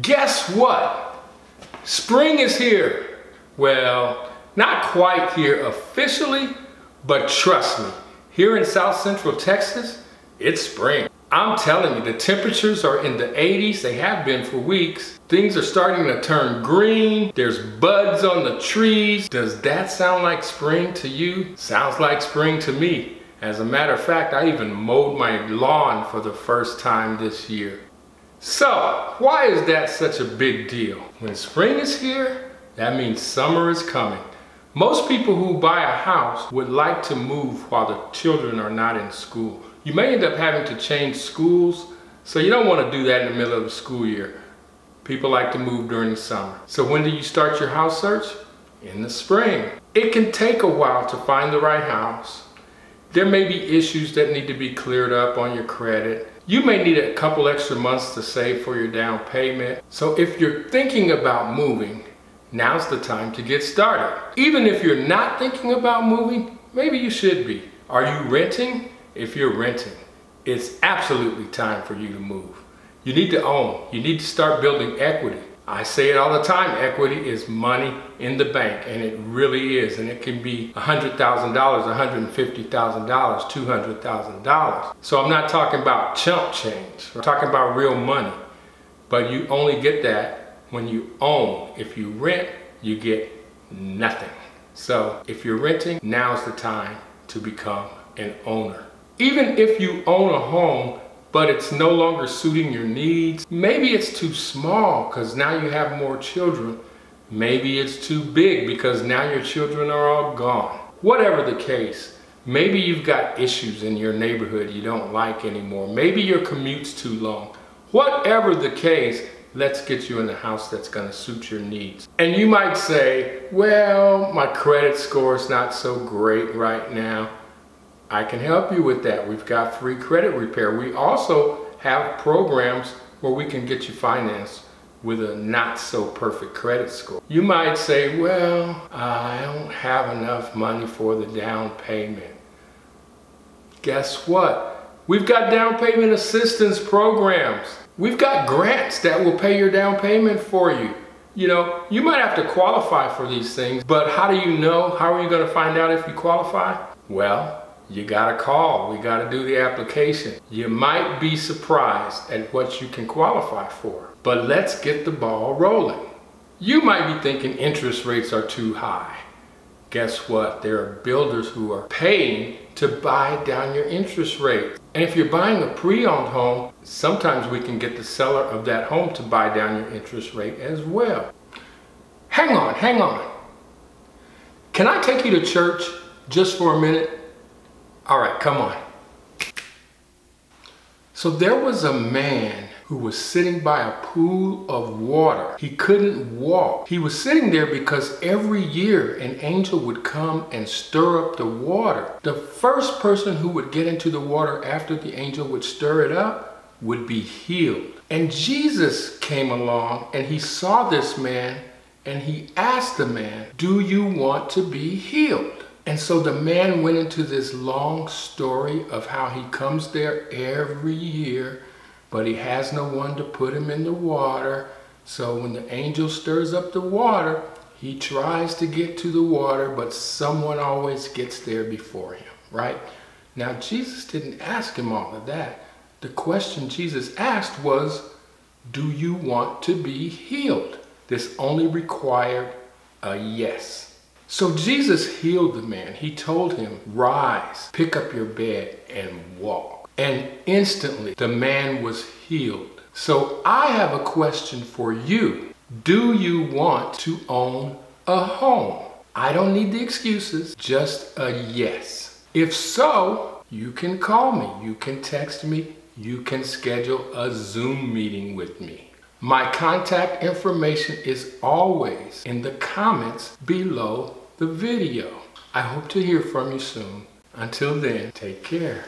Guess what? Spring is here. Well, not quite here officially, but trust me, here in South Central Texas, it's spring. I'm telling you, the temperatures are in the 80s. They have been for weeks. Things are starting to turn green. There's buds on the trees. Does that sound like spring to you? Sounds like spring to me. As a matter of fact, I even mowed my lawn for the first time this year. So, why is that such a big deal? When spring is here, that means summer is coming. Most people who buy a house would like to move while the children are not in school. You may end up having to change schools, so you don't want to do that in the middle of the school year. People like to move during the summer. So when do you start your house search? In the spring. It can take a while to find the right house. There may be issues that need to be cleared up on your credit. You may need a couple extra months to save for your down payment. So if you're thinking about moving, now's the time to get started. Even if you're not thinking about moving, maybe you should be. Are you renting? If you're renting, it's absolutely time for you to move. You need to own. You need to start building equity. I say it all the time, equity is money in the bank, and it really is. And it can be $100,000, $150,000, $200,000. So I'm not talking about chump change. I'm talking about real money. But you only get that when you own. If you rent, you get nothing. So if you're renting, now's the time to become an owner. Even if you own a home, but it's no longer suiting your needs, maybe it's too small because now you have more children. Maybe it's too big because now your children are all gone. Whatever the case, maybe you've got issues in your neighborhood you don't like anymore. Maybe your commute's too long. Whatever the case, let's get you in a house that's going to suit your needs. And you might say, well, my credit score is not so great right now. I can help you with that. We've got free credit repair. We also have programs where we can get you financed with a not so perfect credit score. You might say, well, I don't have enough money for the down payment. Guess what? We've got down payment assistance programs. We've got grants that will pay your down payment for you. You know, you might have to qualify for these things, but how do you know? How are you going to find out if you qualify? Well, you gotta call. We gotta do the application. You might be surprised at what you can qualify for, but let's get the ball rolling. You might be thinking interest rates are too high. Guess what? There are builders who are paying to buy down your interest rate. And if you're buying a pre-owned home, sometimes we can get the seller of that home to buy down your interest rate as well. Hang on. Can I take you to church just for a minute? All right, come on. So there was a man who was sitting by a pool of water. He couldn't walk. He was sitting there because every year an angel would come and stir up the water. The first person who would get into the water after the angel would stir it up would be healed. And Jesus came along and he saw this man and he asked the man, "Do you want to be healed?" And so the man went into this long story of how he comes there every year, but he has no one to put him in the water. So when the angel stirs up the water, he tries to get to the water, but someone always gets there before him, right? Now, Jesus didn't ask him all of that. The question Jesus asked was, do you want to be healed? This only required a yes. So Jesus healed the man. He told him, rise, pick up your bed and walk. And instantly the man was healed. So I have a question for you. Do you want to own a home? I don't need the excuses, just a yes. If so, you can call me, you can text me, you can schedule a Zoom meeting with me. My contact information is always in the comments below the video. I hope to hear from you soon. Until then, take care.